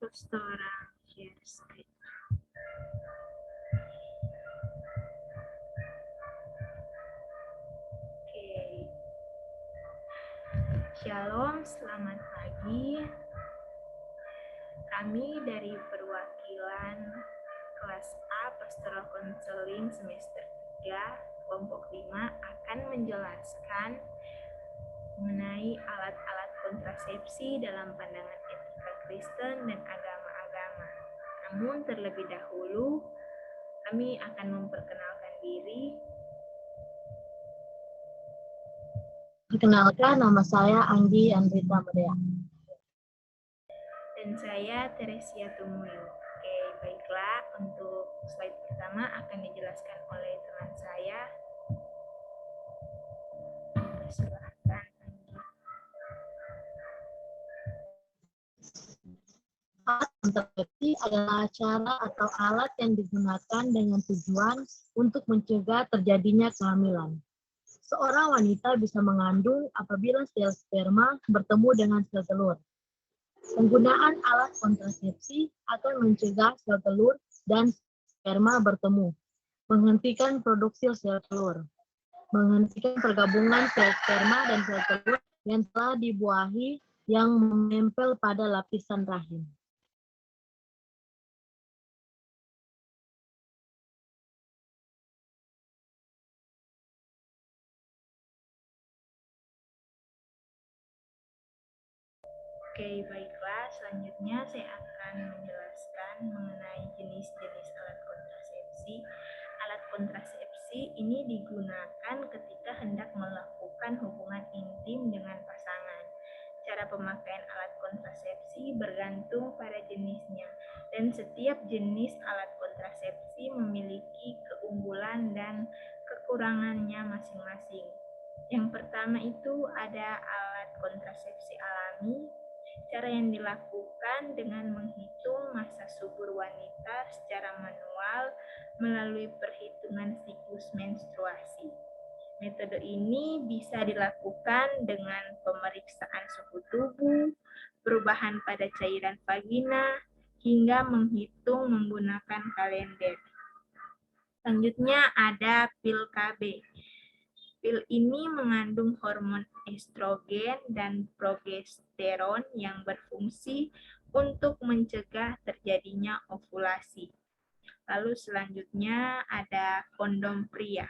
Restoran share screen. Oke. Shalom, selamat pagi. Kami dari perwakilan kelas A Pastoral Counseling semester 3 kelompok 5 akan menjelaskan mengenai alat-alat kontrasepsi dalam pandangan etika Kristen dan agama-agama. Namun terlebih dahulu kami akan memperkenalkan diri. Perkenalkan, nama saya Anggi Andrita Medea. Dan saya Teresia Tumuyu. Oke, baiklah. Untuk slide pertama akan dijelaskan oleh teman saya. Silahkan, Anggi. Alat kontrasepsi adalah cara atau alat yang digunakan dengan tujuan untuk mencegah terjadinya kehamilan. Seorang wanita bisa mengandung apabila sel sperma bertemu dengan sel telur. Penggunaan alat kontrasepsi akan mencegah sel telur dan sperma bertemu, menghentikan produksi sel telur, menghentikan pergabungan sel sperma dan sel telur yang telah dibuahi yang menempel pada lapisan rahim. Oke, baiklah. Selanjutnya saya akan menjelaskan mengenai jenis-jenis alat kontrasepsi. Alat kontrasepsi ini digunakan ketika hendak melakukan hubungan intim dengan pasangan. Cara pemakaian alat kontrasepsi bergantung pada jenisnya, dan setiap jenis alat kontrasepsi memiliki keunggulan dan kekurangannya masing-masing. Yang pertama itu ada alat kontrasepsi alami. Cara yang dilakukan dengan menghitung masa subur wanita secara manual melalui perhitungan siklus menstruasi. Metode ini bisa dilakukan dengan pemeriksaan suhu tubuh, perubahan pada cairan vagina, hingga menghitung menggunakan kalender. Selanjutnya ada pil KB. Pil ini mengandung hormon estrogen dan progesteron yang berfungsi untuk mencegah terjadinya ovulasi. Lalu selanjutnya ada kondom pria.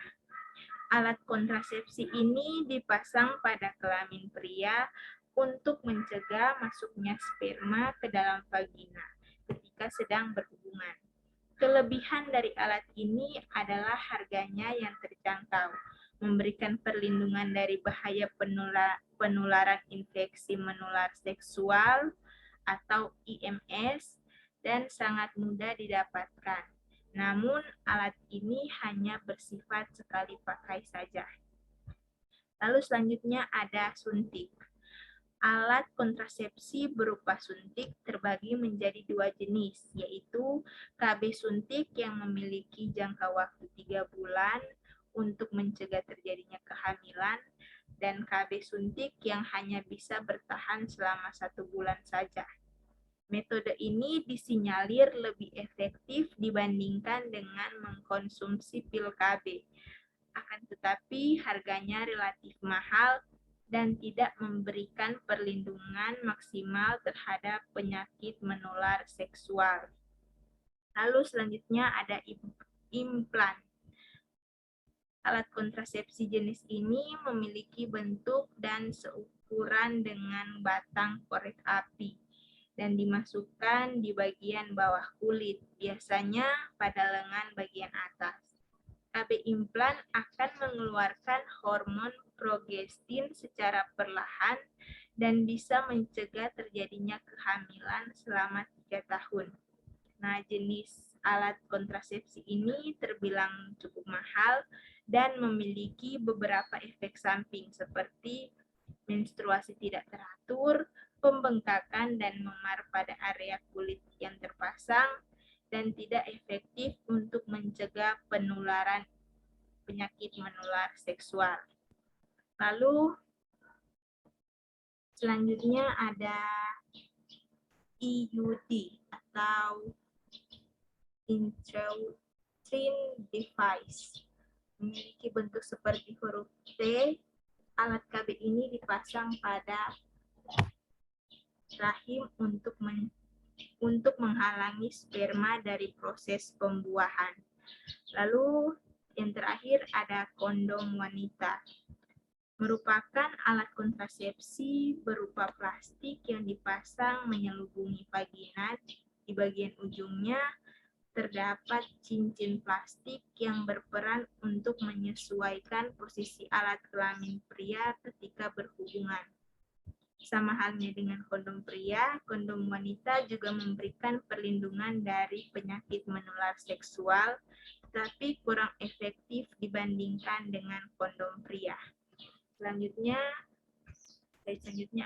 Alat kontrasepsi ini dipasang pada kelamin pria untuk mencegah masuknya sperma ke dalam vagina ketika sedang berhubungan. Kelebihan dari alat ini adalah harganya yang terjangkau, memberikan perlindungan dari bahaya penularan infeksi menular seksual atau IMS dan sangat mudah didapatkan. Namun, alat ini hanya bersifat sekali pakai saja. Lalu selanjutnya ada suntik. Alat kontrasepsi berupa suntik terbagi menjadi dua jenis, yaitu KB suntik yang memiliki jangka waktu 3 bulan untuk mencegah terjadinya kehamilan, dan KB suntik yang hanya bisa bertahan selama 1 bulan saja. Metode ini disinyalir lebih efektif dibandingkan dengan mengkonsumsi pil KB. Akan tetapi harganya relatif mahal dan tidak memberikan perlindungan maksimal terhadap penyakit menular seksual. Lalu selanjutnya ada implan. Alat kontrasepsi jenis ini memiliki bentuk dan seukuran dengan batang korek api dan dimasukkan di bagian bawah kulit, biasanya pada lengan bagian atas. KB implan akan mengeluarkan hormon progestin secara perlahan dan bisa mencegah terjadinya kehamilan selama 3 tahun. Nah, jenis alat kontrasepsi ini terbilang cukup mahal dan memiliki beberapa efek samping seperti menstruasi tidak teratur, pembengkakan dan memar pada area kulit yang terpasang, dan tidak efektif untuk mencegah penularan penyakit menular seksual. Lalu Selanjutnya ada IUD atau intrauterine device. Memiliki bentuk seperti huruf T. Alat KB ini dipasang pada rahim untuk menghalangi sperma dari proses pembuahan. Lalu yang terakhir ada kondom wanita. Merupakan alat kontrasepsi berupa plastik yang dipasang menyelubungi vagina. Di bagian ujungnya terdapat cincin plastik yang berperan untuk menyesuaikan posisi alat kelamin pria ketika berhubungan. Sama halnya dengan kondom pria, kondom wanita juga memberikan perlindungan dari penyakit menular seksual, tetapi kurang efektif dibandingkan dengan kondom pria. Selanjutnya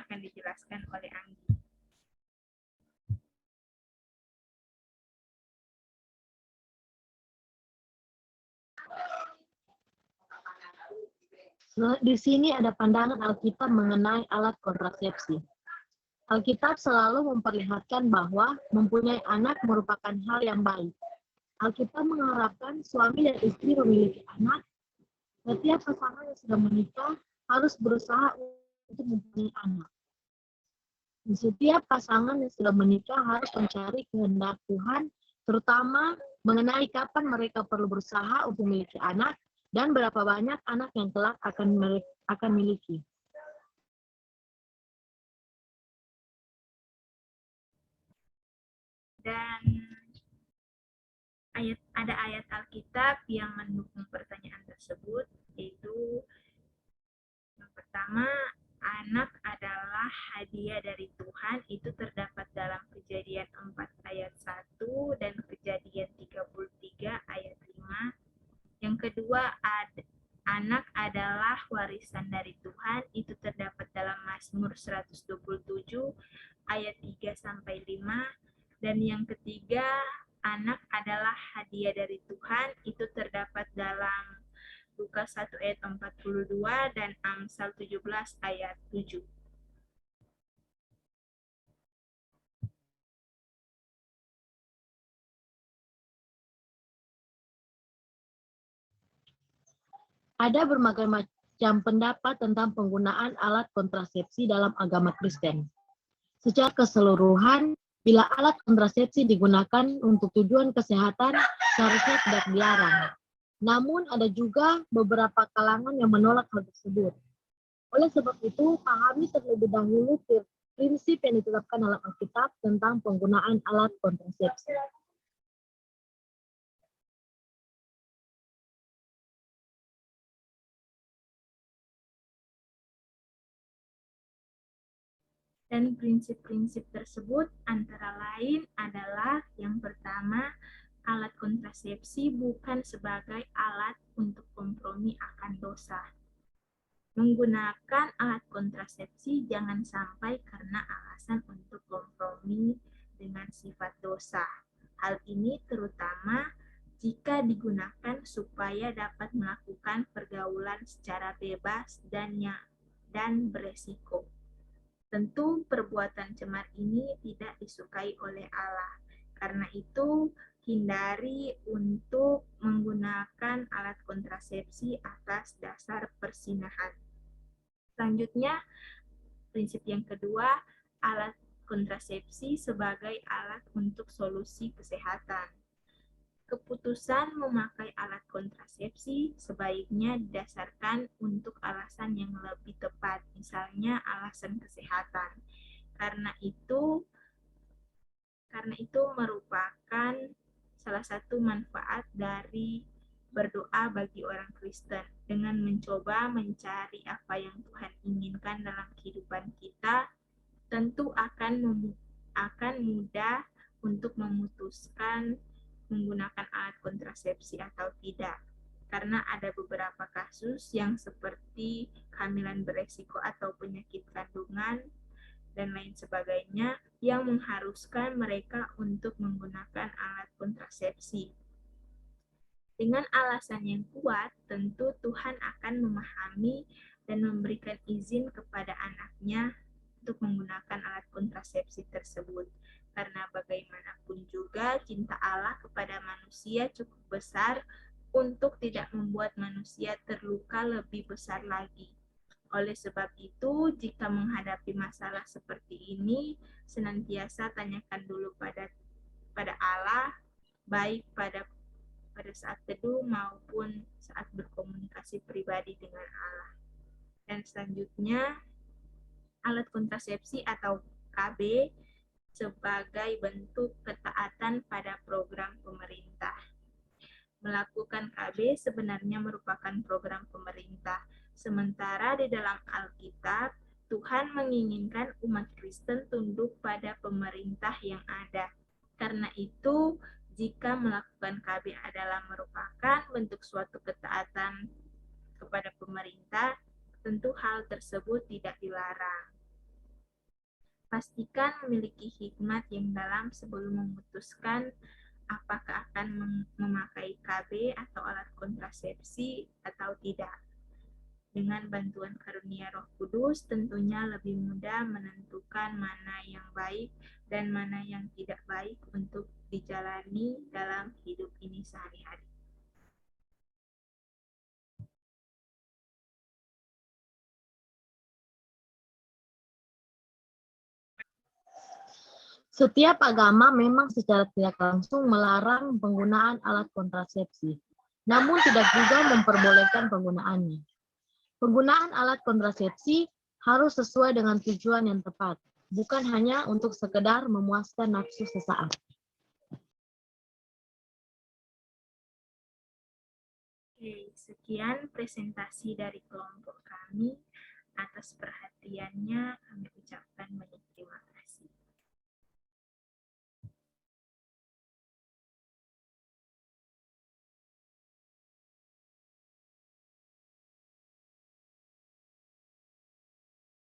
akan dijelaskan oleh Anggi. Di sini ada pandangan Alkitab mengenai alat kontrasepsi. Alkitab selalu memperlihatkan bahwa mempunyai anak merupakan hal yang baik. Alkitab mengharapkan suami dan istri memiliki anak. Setiap pasangan yang sudah menikah harus berusaha untuk mempunyai anak. Setiap pasangan yang sudah menikah harus mencari kehendak Tuhan, terutama mengenai kapan mereka perlu berusaha untuk memiliki anak dan berapa banyak anak yang kelak akan miliki. Dan ada ayat Alkitab yang mendukung pertanyaan tersebut, yaitu yang pertama, anak adalah hadiah dari Tuhan. Itu terdapat dalam Kejadian 4 ayat 1 dan Kejadian 33 ayat 5. Yang kedua, anak adalah warisan dari Tuhan. Itu terdapat dalam Mazmur 127 ayat 3 sampai 5. Dan yang ketiga, anak adalah hadiah dari Tuhan. Itu terdapat dalam Lukas 1 ayat 42 dan Amsal 17 ayat 7. Ada berbagai macam pendapat tentang penggunaan alat kontrasepsi dalam agama Kristen. Secara keseluruhan, bila alat kontrasepsi digunakan untuk tujuan kesehatan, seharusnya tidak dilarang. Namun ada juga beberapa kalangan yang menolak hal tersebut. Oleh sebab itu, pahami terlebih dahulu prinsip yang ditetapkan dalam Alkitab tentang penggunaan alat kontrasepsi. Dan prinsip-prinsip tersebut antara lain adalah yang pertama, alat kontrasepsi bukan sebagai alat untuk kompromi akan dosa. Menggunakan alat kontrasepsi jangan sampai karena alasan untuk kompromi dengan sifat dosa. Hal ini terutama jika digunakan supaya dapat melakukan pergaulan secara bebas dan beresiko. Tentu perbuatan cemar ini tidak disukai oleh Allah. Karena itu, hindari untuk menggunakan alat kontrasepsi atas dasar persinahan. Selanjutnya, prinsip yang kedua, alat kontrasepsi sebagai alat untuk solusi kesehatan. Keputusan memakai alat kontrasepsi sebaiknya didasarkan untuk alasan yang lebih tepat, misalnya alasan kesehatan. Karena itu merupakan salah satu manfaat dari berdoa bagi orang Kristen. Dengan mencoba mencari apa yang Tuhan inginkan dalam kehidupan kita, tentu akan mudah untuk memutuskan menggunakan alat kontrasepsi atau tidak. Karena ada beberapa kasus yang seperti kehamilan beresiko atau penyakit kandungan dan lain sebagainya yang mengharuskan mereka untuk menggunakan alat kontrasepsi. Dengan alasan yang kuat, tentu Tuhan akan memahami dan memberikan izin kepada anaknya untuk menggunakan alat kontrasepsi tersebut. Karena bagaimanapun juga cinta Allah kepada manusia cukup besar untuk tidak membuat manusia terluka lebih besar lagi. Oleh sebab itu, jika menghadapi masalah seperti ini, senantiasa tanyakan dulu pada Allah, baik pada saat teduh maupun saat berkomunikasi pribadi dengan Allah. Dan selanjutnya, alat kontrasepsi atau KB sebagai bentuk ketaatan pada program pemerintah. Melakukan KB sebenarnya merupakan program pemerintah. Sementara di dalam Alkitab, Tuhan menginginkan umat Kristen tunduk pada pemerintah yang ada. Karena itu, jika melakukan KB adalah merupakan bentuk suatu ketaatan kepada pemerintah, tentu hal tersebut tidak dilarang. Pastikan memiliki hikmat yang dalam sebelum memutuskan apakah akan memakai KB atau alat kontrasepsi atau tidak. Dengan bantuan karunia Roh Kudus, tentunya lebih mudah menentukan mana yang baik dan mana yang tidak baik untuk dijalani dalam hidup ini sehari-hari. Setiap agama memang secara tidak langsung melarang penggunaan alat kontrasepsi, namun tidak juga memperbolehkan penggunaannya. Penggunaan alat kontrasepsi harus sesuai dengan tujuan yang tepat, bukan hanya untuk sekedar memuaskan nafsu sesaat. Oke, sekian presentasi dari kelompok kami. Atas perhatiannya, kami